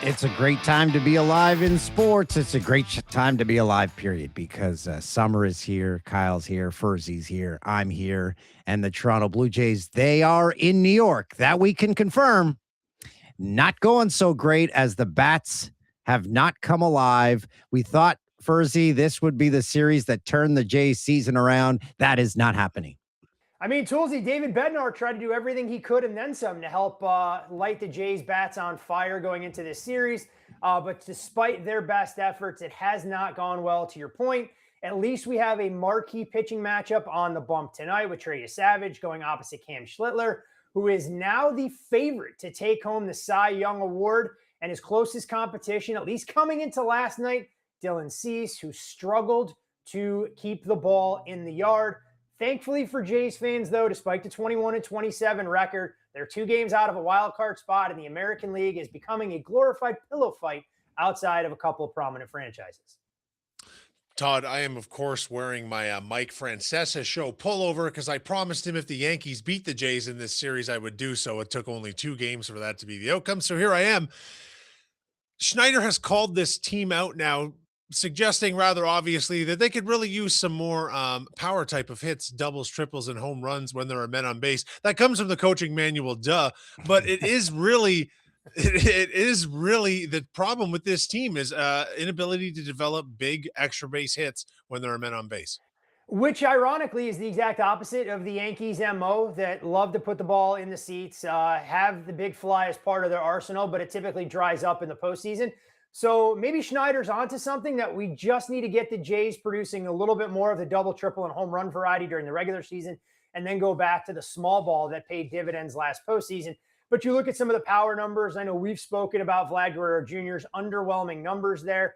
It's a great time to be alive in sports. It's a great time to be alive, period, because summer is here. Kyle's here. Furzy here. I'm here. And the Toronto Blue Jays, they are in New York. That we can confirm. Not going so great as the bats have not come alive. We thought, Furzy, this would be the series that turned the Jays season around. That is not happening. I mean, Toolsy, David Bednar tried to do everything he could and then some to help light the Jays' bats on fire going into this series. But despite their best efforts, it has not gone well, to your point. At least we have a marquee pitching matchup on the bump tonight with Trey Savage going opposite Cam Schlittler, who is now the favorite to take home the Cy Young Award. And his closest competition, at least coming into last night, Dylan Cease, who struggled to keep the ball in the yard. Thankfully for Jays fans, though, despite the 21-27 record, they're 2 games out of a wild card spot in the American League, is becoming a glorified pillow fight outside of a couple of prominent franchises. Todd, I am, of course, wearing my Mike Francesa show pullover because I promised him if the Yankees beat the Jays in this series, I would do so. It took only 2 games for that to be the outcome. So here I am. Schneider has called this team out now, suggesting rather obviously that they could really use some more power type of hits, doubles, triples, and home runs when there are men on base. That comes from the coaching manual, duh. But it is really the problem with this team is inability to develop big extra base hits when there are men on base. Which ironically is the exact opposite of the Yankees' MO that love to put the ball in the seats, have the big fly as part of their arsenal, but it typically dries up in the postseason. So maybe Schneider's onto something that we just need to get the Jays producing a little bit more of the double, triple, and home run variety during the regular season, and then go back to the small ball that paid dividends last postseason. But you look at some of the power numbers. I know we've spoken about Vlad Guerrero Jr.'s underwhelming numbers there.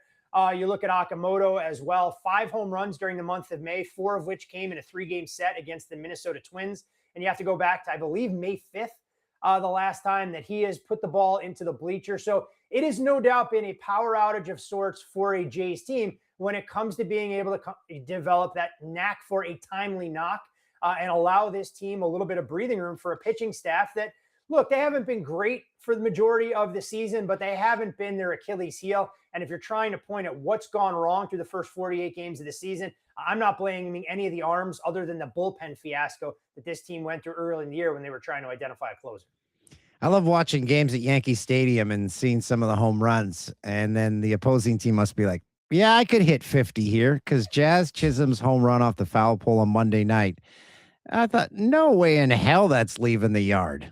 You look at Okamoto as well. 5 home runs during the month of May, 4 of which came in a 3-game set against the Minnesota Twins. And you have to go back to, I believe, May 5th, the last time that he has put the ball into the bleacher. So it has no doubt been a power outage of sorts for a Jays team when it comes to being able to develop that knack for a timely knock and allow this team a little bit of breathing room for a pitching staff that, look, they haven't been great for the majority of the season, but they haven't been their Achilles heel. And if you're trying to point at what's gone wrong through the first 48 games of the season, I'm not blaming any of the arms other than the bullpen fiasco that this team went through early in the year when they were trying to identify a closer. I love watching games at Yankee Stadium and seeing some of the home runs. And then the opposing team must be like, yeah, I could hit 50 here because Jazz Chisholm's home run off the foul pole on Monday night. I thought, no way in hell that's leaving the yard.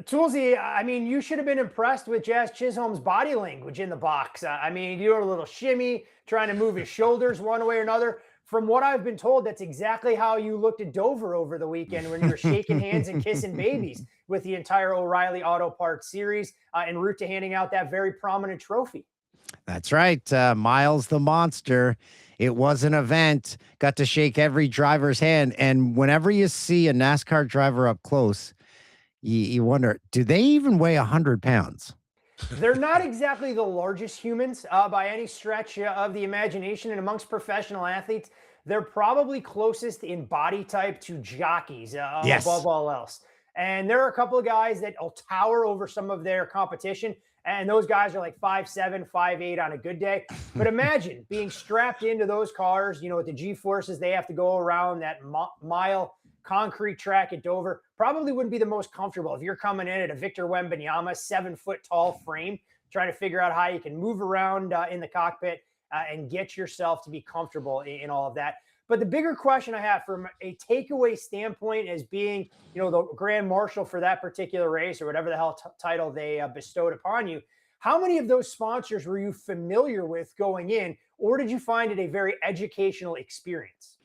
Toolsy, I mean, you should have been impressed with Jazz Chisholm's body language in the box. I mean, you were a little shimmy, trying to move his shoulders one way or another. From what I've been told, that's exactly how you looked at Dover over the weekend when you were shaking hands and kissing babies with the entire O'Reilly Auto Parts series en route to handing out that very prominent trophy. That's right. Miles the Monster. It was an event. Got to shake every driver's hand. And whenever you see a NASCAR driver up close, you wonder, do they even weigh 100 pounds? They're not exactly the largest humans by any stretch of the imagination. And amongst professional athletes, they're probably closest in body type to jockeys above all else. And there are a couple of guys that will tower over some of their competition. And those guys are like 5'7", 5'8" on a good day. But imagine being strapped into those cars, you know, with the G-forces, they have to go around that mile concrete track at Dover. Probably wouldn't be the most comfortable if you're coming in at a Victor Wembanyama 7-foot tall frame, trying to figure out how you can move around in the cockpit and get yourself to be comfortable in all of that. But the bigger question I have from a takeaway standpoint as being, you know, the grand marshal for that particular race or whatever the hell title they bestowed upon you, how many of those sponsors were you familiar with going in, or did you find it a very educational experience?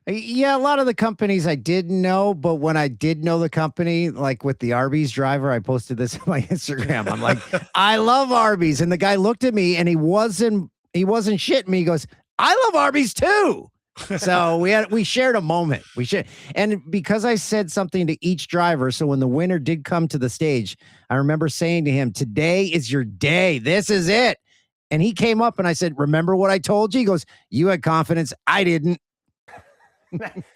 Yeah, a lot of the companies I didn't know, but when I did know the company, like with the Arby's driver, I posted this on my Instagram. I'm like, I love Arby's. And the guy looked at me and he wasn't shitting me. He goes, I love Arby's too. So we shared a moment. And because I said something to each driver, so when the winner did come to the stage, I remember saying to him, today is your day. This is it. And he came up and I said, remember what I told you? He goes, you had confidence. I didn't.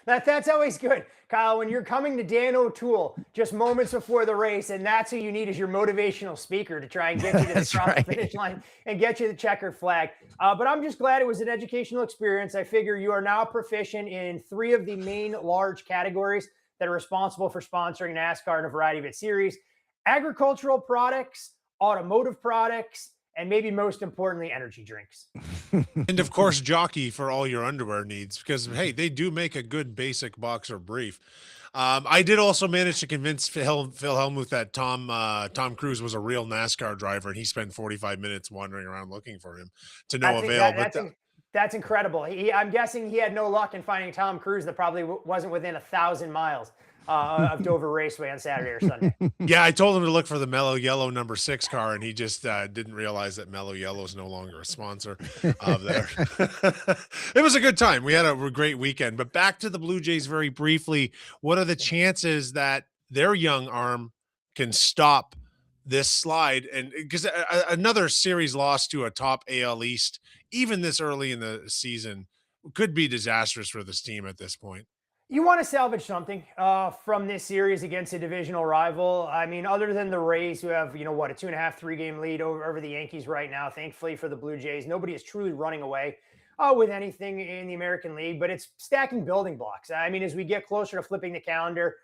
That's always good, Kyle. When you're coming to Dan O'Toole just moments before the race, and that's who you need as your motivational speaker to try and get you to the That's cross the right. finish line and get you the checkered flag. But I'm just glad it was an educational experience. I figure you are now proficient in 3 of the main large categories that are responsible for sponsoring NASCAR and a variety of its series: agricultural products, automotive products, and maybe most importantly, energy drinks. And of course, jockey for all your underwear needs, because hey, they do make a good basic boxer brief. I did also manage to convince Phil Hellmuth that Tom Cruise was a real NASCAR driver, and he spent 45 minutes wandering around looking for him to no I think avail. that But that's incredible. I'm guessing he had no luck in finding Tom Cruise that probably wasn't within 1,000 miles of Dover Raceway on Saturday or Sunday. yeah, I told him to look for the Mellow Yellow #6 car, and he just didn't realize that Mellow Yellow is no longer a sponsor of there. It was a good time. We had a great weekend. But back to the Blue Jays very briefly. What are the chances that their young arm can stop this slide? And because another series loss to a top AL East, even this early in the season, could be disastrous for this team at this point. You want to salvage something from this series against a divisional rival. I mean, other than the Rays, who have, a 2.5, 3 game lead over the Yankees right now. Thankfully for the Blue Jays, nobody is truly running away with anything in the American League, but it's stacking building blocks. I mean, as we get closer to flipping the calendar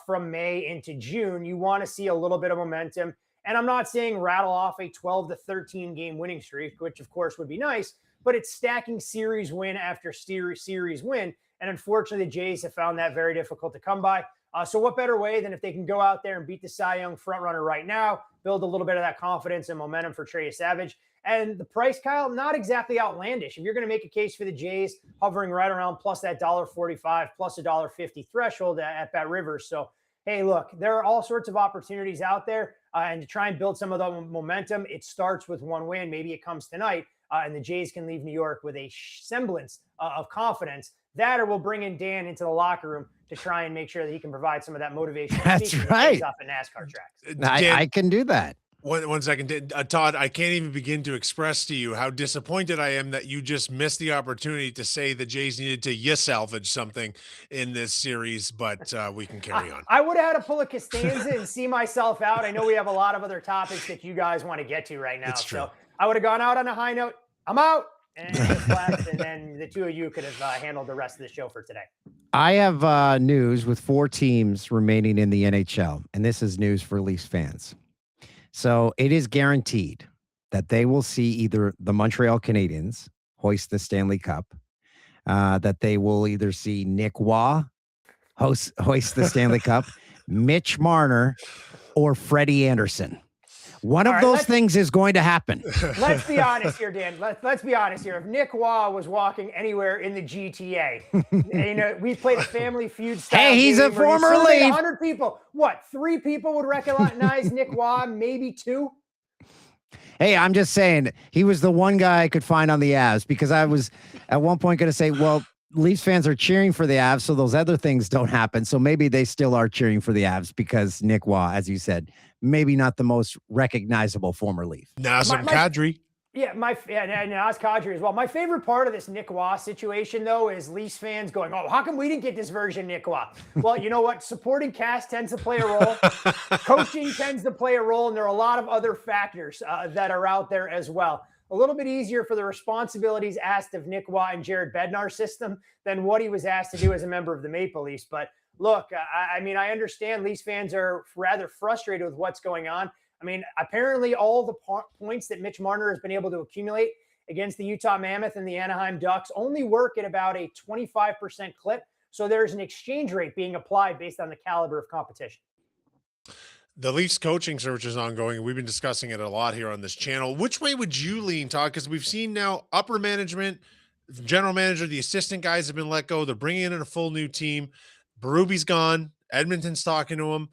from May into June, you want to see a little bit of momentum. And I'm not saying rattle off a 12 to 13 game winning streak, which of course would be nice, but it's stacking series win after series win. And unfortunately, the Jays have found that very difficult to come by. So what better way than if they can go out there and beat the Cy Young frontrunner right now, build a little bit of that confidence and momentum for Trey Savage. And the price, Kyle, not exactly outlandish. If you're going to make a case for the Jays, hovering right around plus that $1.45, plus a $1.50 threshold at Bet Rivers. So, hey, look, there are all sorts of opportunities out there. And to try and build some of the momentum, it starts with one win. Maybe it comes tonight. And the Jays can leave New York with a semblance of confidence. That, or we'll bring in Dan into the locker room to try and make sure that he can provide some of that motivation. That's right. Off at NASCAR tracks. I can do that. One second, Todd, I can't even begin to express to you how disappointed I am that you just missed the opportunity to say the Jays needed to salvage something in this series, but we can carry on. I would have had to pull a Costanza and see myself out. I know we have a lot of other topics that you guys want to get to right now. It's true. So I would have gone out on a high note. I'm out. And then the two of you could have handled the rest of the show for today. I have news with 4 teams remaining in the NHL, and this is news for Leafs fans. So it is guaranteed that they will see either the Montreal Canadiens hoist the Stanley Cup, that they will either see Nick Waugh hoist the Stanley Cup, Mitch Marner, or Freddie Anderson. One of those things is going to happen. Let's be honest here, Dan. Let's be honest here. If Nick Waugh was walking anywhere in the GTA, we played a Family Feud style. Hey, he's a former Leaf. 100 people. What? 3 people would recognize Nick Waugh? Maybe 2. Hey, I'm just saying he was the one guy I could find on the Avs, because I was at one point going to say, well, Leafs fans are cheering for the Avs, so those other things don't happen. So maybe they still are cheering for the Avs because Nick Waugh, as you said, maybe not the most recognizable former Leaf. Nazem Kadri. Yeah, and Naz Kadri as well. My favorite part of this Nick Waugh situation, though, is Leafs fans going, oh, how come we didn't get this version of Nick Waugh? Well, you know what? Supporting cast tends to play a role. Coaching tends to play a role. And there are a lot of other factors that are out there as well. A little bit easier for the responsibilities asked of Nick Waugh and Jared Bednar's system than what he was asked to do as a member of the Maple Leafs. But look, I mean, I understand Leafs fans are rather frustrated with what's going on. I mean, apparently all the points that Mitch Marner has been able to accumulate against the Utah Mammoth and the Anaheim Ducks only work at about a 25% clip. So there's an exchange rate being applied based on the caliber of competition. The Leafs coaching search is ongoing. We've been discussing it a lot here on this channel. Which way would you lean, Todd? Because we've seen now upper management, general manager, the assistant guys have been let go. They're bringing in a full new team. Berube's gone. Edmonton's talking to him.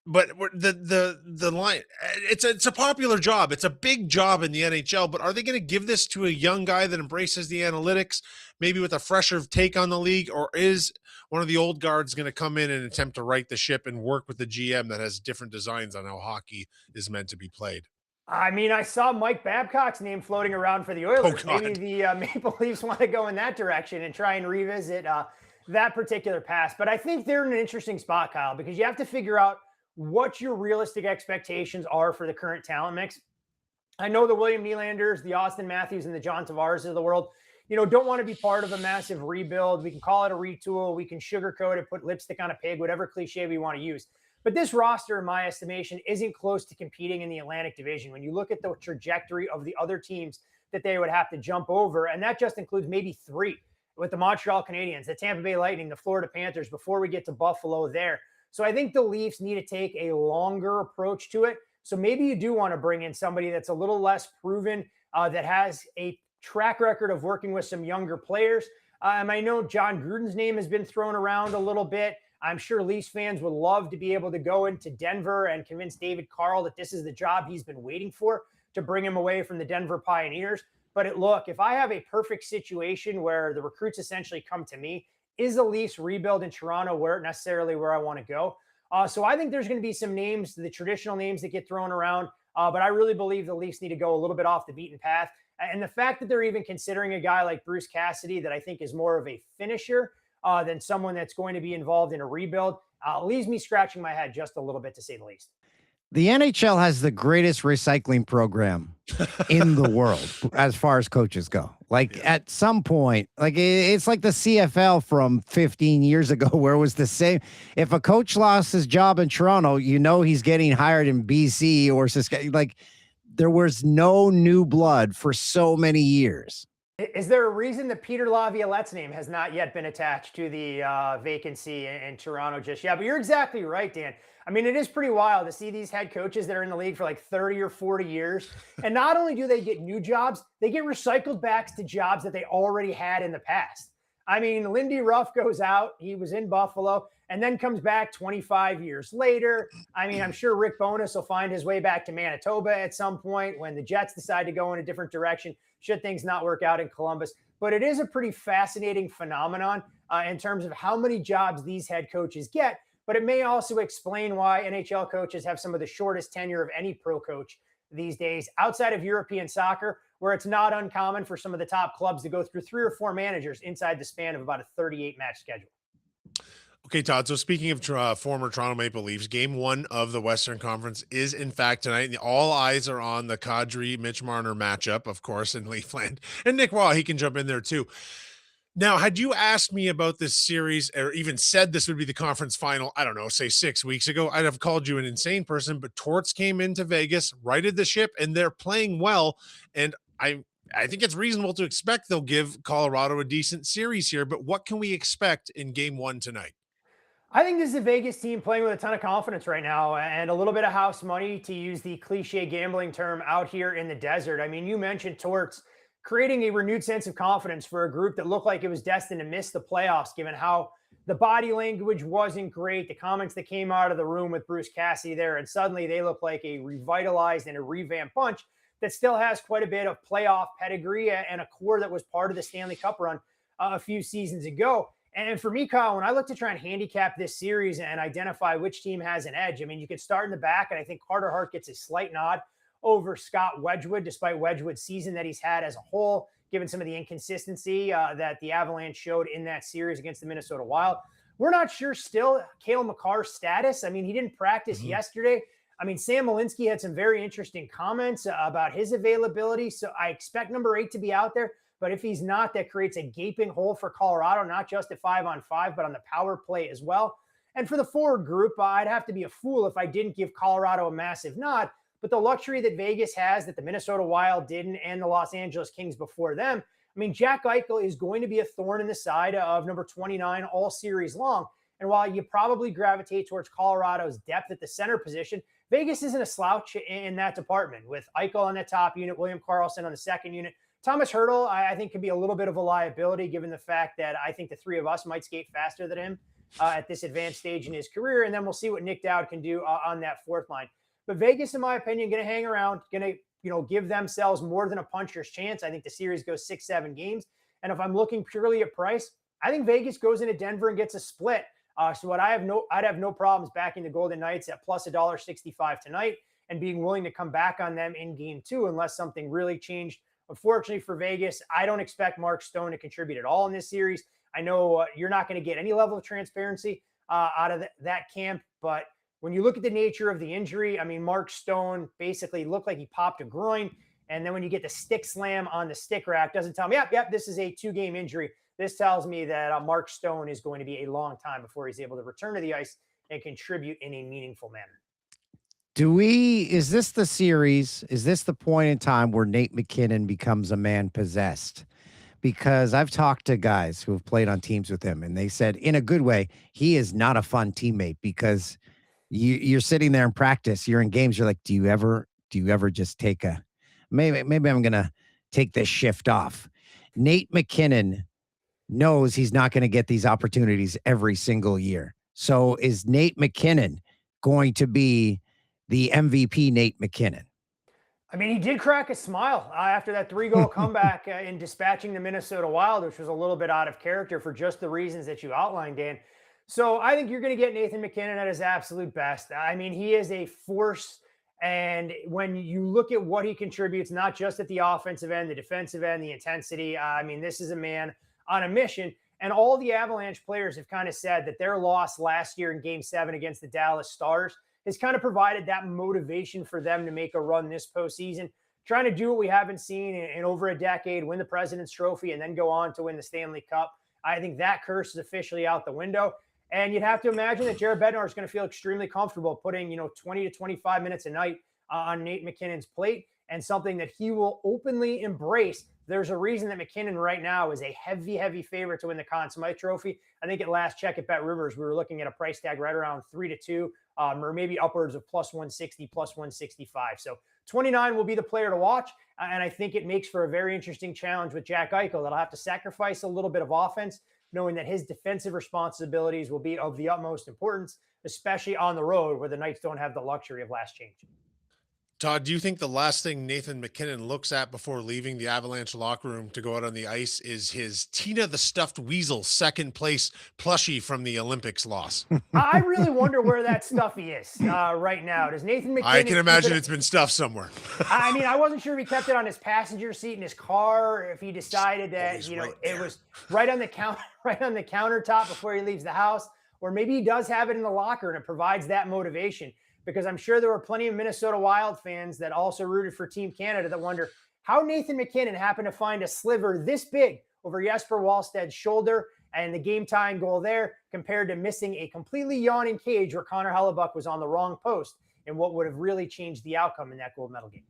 But the line, it's a popular job. It's a big job in the NHL, but are they going to give this to a young guy that embraces the analytics, maybe with a fresher take on the league, or is one of the old guards going to come in and attempt to right the ship and work with the GM that has different designs on how hockey is meant to be played? I mean, I saw Mike Babcock's name floating around for the Oh Oilers. Maybe God. the Maple Leafs want to go in that direction and try and revisit that particular pass. But I think they're in an interesting spot, Kyle, because you have to figure out what your realistic expectations are for the current talent mix. I know the William Nylanders, the Austin Matthews, and the John Tavares of the world, don't want to be part of a massive rebuild. We can call it a retool. We can sugarcoat it, put lipstick on a pig, whatever cliche we want to use. But this roster, in my estimation, isn't close to competing in the Atlantic Division. When you look at the trajectory of the other teams that they would have to jump over, and that just includes maybe three with the Montreal Canadiens, the Tampa Bay Lightning, the Florida Panthers, before we get to Buffalo there. So I think the Leafs need to take a longer approach to it. So maybe you do want to bring in somebody that's a little less proven, that has a track record of working with some younger players. I know John Gruden's name has been thrown around a little bit. I'm sure Leafs fans would love to be able to go into Denver and convince David Carl that this is the job he's been waiting for, to bring him away from the Denver Pioneers. But look, if I have a perfect situation where the recruits essentially come to me, is the Leafs rebuild in Toronto necessarily where I want to go? So I think there's going to be some names, the traditional names that get thrown around, but I really believe the Leafs need to go a little bit off the beaten path. And the fact that they're even considering a guy like Bruce Cassidy, that I think is more of a finisher than someone that's going to be involved in a rebuild, leaves me scratching my head just a little bit, to say the least. The NHL has the greatest recycling program in the world as far as coaches go. Like at some point, like it's like the CFL from 15 years ago, where it was the same. If a coach lost his job in Toronto, he's getting hired in BC or Saskatchewan. Like there was no new blood for so many years. Is there a reason that Peter Laviolette's name has not yet been attached to the vacancy in Toronto just yet? But you're exactly right, Dan. I mean, it is pretty wild to see these head coaches that are in the league for like 30 or 40 years. And not only do they get new jobs, they get recycled back to jobs that they already had in the past. I mean, Lindy Ruff goes out. He was in Buffalo and then comes back 25 years later. I mean, I'm sure Rick Bowness will find his way back to Manitoba at some point when the Jets decide to go in a different direction, should things not work out in Columbus. But it is a pretty fascinating phenomenon in terms of how many jobs these head coaches get. But it may also explain why NHL coaches have some of the shortest tenure of any pro coach these days, outside of European soccer, where it's not uncommon for some of the top clubs to go through 3 or 4 managers inside the span of about a 38-match schedule. Okay, Todd. So speaking of former Toronto Maple Leafs, game 1 of the Western Conference is in fact tonight. And all eyes are on the Kadri-Mitch Marner matchup, of course, in Leafland. And Nick Waugh, he can jump in there too. Now, had you asked me about this series or even said this would be the conference final, I don't know, say 6 weeks ago, I'd have called you an insane person. But Torts came into Vegas, righted the ship, and they're playing well. And I think it's reasonable to expect they'll give Colorado a decent series here. But what can we expect in game 1 tonight? I think this is a Vegas team playing with a ton of confidence right now and a little bit of house money, to use the cliche gambling term, out here in the desert. I mean, you mentioned Torts creating a renewed sense of confidence for a group that looked like it was destined to miss the playoffs, given how the body language wasn't great, the comments that came out of the room with Bruce Cassidy there, and suddenly they look like a revitalized and a revamped bunch that still has quite a bit of playoff pedigree and a core that was part of the Stanley Cup run a few seasons ago. And for me, Kyle, when I look to try and handicap this series and identify which team has an edge, I mean, you can start in the back, and I think Carter Hart gets a slight nod over Scott Wedgwood, despite Wedgwood's season that he's had as a whole, given some of the inconsistency that the Avalanche showed in that series against the Minnesota Wild. We're not sure still Cale Makar's status. I mean, he didn't practice yesterday. I mean, Sam Malinsky had some very interesting comments about his availability. So I expect number 8 to be out there. But if he's not, that creates a gaping hole for Colorado, not just at 5-on-5, but on the power play as well. And for the forward group, I'd have to be a fool if I didn't give Colorado a massive nod. But the luxury that Vegas has that the Minnesota Wild didn't, and the Los Angeles Kings before them, I mean, Jack Eichel is going to be a thorn in the side of number 29 all series long. And while you probably gravitate towards Colorado's depth at the center position, Vegas isn't a slouch in that department, with Eichel on the top unit, William Karlsson on the second unit. Thomas Hertl, I think, can be a little bit of a liability, given the fact that I think the 3 of us might skate faster than him at this advanced stage in his career. And then we'll see what Nick Dowd can do on that fourth line. But Vegas, in my opinion, going to hang around, going to give themselves more than a puncher's chance. I think the series goes 6-7 games. And if I'm looking purely at price, I think Vegas goes into Denver and gets a split. So I'd have no problems backing the Golden Knights at plus $1.65 tonight. and being willing to come back on them in game 2 unless something really changed. Unfortunately for Vegas, I don't expect Mark Stone to contribute at all in this series. I know you're not going to get any level of transparency out of that camp, but when you look at the nature of the injury, I mean, Mark Stone basically looked like he popped a groin. And then when you get the stick slam on the stick rack, doesn't tell me, yep, this is a 2-game injury. This tells me that Mark Stone is going to be a long time before he's able to return to the ice and contribute in a meaningful manner. Is this the series? Is this the point in time where Nate McKinnon becomes a man possessed? Because I've talked to guys who have played on teams with him, and they said, in a good way, he is not a fun teammate because you're sitting there in practice, you're in games, you're like, do you ever just take maybe I'm going to take this shift off. Nate McKinnon knows he's not going to get these opportunities every single year. So is Nate McKinnon going to be the MVP Nate McKinnon? I mean, he did crack a smile after that 3-goal comeback in dispatching the Minnesota Wild, which was a little bit out of character for just the reasons that you outlined, Dan. So I think you're going to get Nathan McKinnon at his absolute best. I mean, he is a force. And when you look at what he contributes, not just at the offensive end, the defensive end, the intensity, I mean, this is a man on a mission. And all the Avalanche players have kind of said that their loss last year in Game 7 against the Dallas Stars has kind of provided that motivation for them to make a run this postseason, trying to do what we haven't seen in over a decade, win the President's Trophy, and then go on to win the Stanley Cup. I think that curse is officially out the window. And you'd have to imagine that Jared Bednar is going to feel extremely comfortable putting, 20 to 25 minutes a night on Nate McKinnon's plate, and something that he will openly embrace. There's a reason that McKinnon right now is a heavy favorite to win the Conn Smythe Trophy. I think at last check at Bet Rivers, we were looking at a price tag right around 3-2, or maybe upwards of plus 160, plus 165. So 29 will be the player to watch. And I think it makes for a very interesting challenge with Jack Eichel that'll have to sacrifice a little bit of offense, knowing that his defensive responsibilities will be of the utmost importance, especially on the road where the Knights don't have the luxury of last change. Todd, do you think the last thing Nathan McKinnon looks at before leaving the Avalanche locker room to go out on the ice is his Tina the Stuffed Weasel second place plushie from the Olympics loss? I really wonder where that stuffy is right now. Does Nathan McKinnon? I can imagine it's been stuffed somewhere. I mean, I wasn't sure if he kept it on his passenger seat in his car, or if he decided that it was right on the countertop before he leaves the house, or maybe he does have it in the locker and it provides that motivation. Because I'm sure there were plenty of Minnesota Wild fans that also rooted for Team Canada that wonder how Nathan McKinnon happened to find a sliver this big over Jesper Wallsted's shoulder and the game-tying goal there, compared to missing a completely yawning cage where Connor Hellebuck was on the wrong post and what would have really changed the outcome in that gold medal game.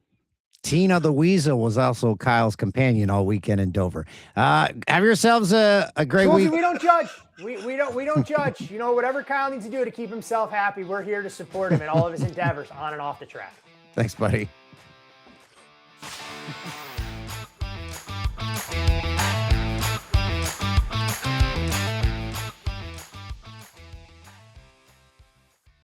Tina the Weasel was also Kyle's companion all weekend in Dover. Have yourselves a great week. We don't judge. We don't judge. Whatever Kyle needs to do to keep himself happy, we're here to support him in all of his endeavors on and off the track. Thanks, buddy.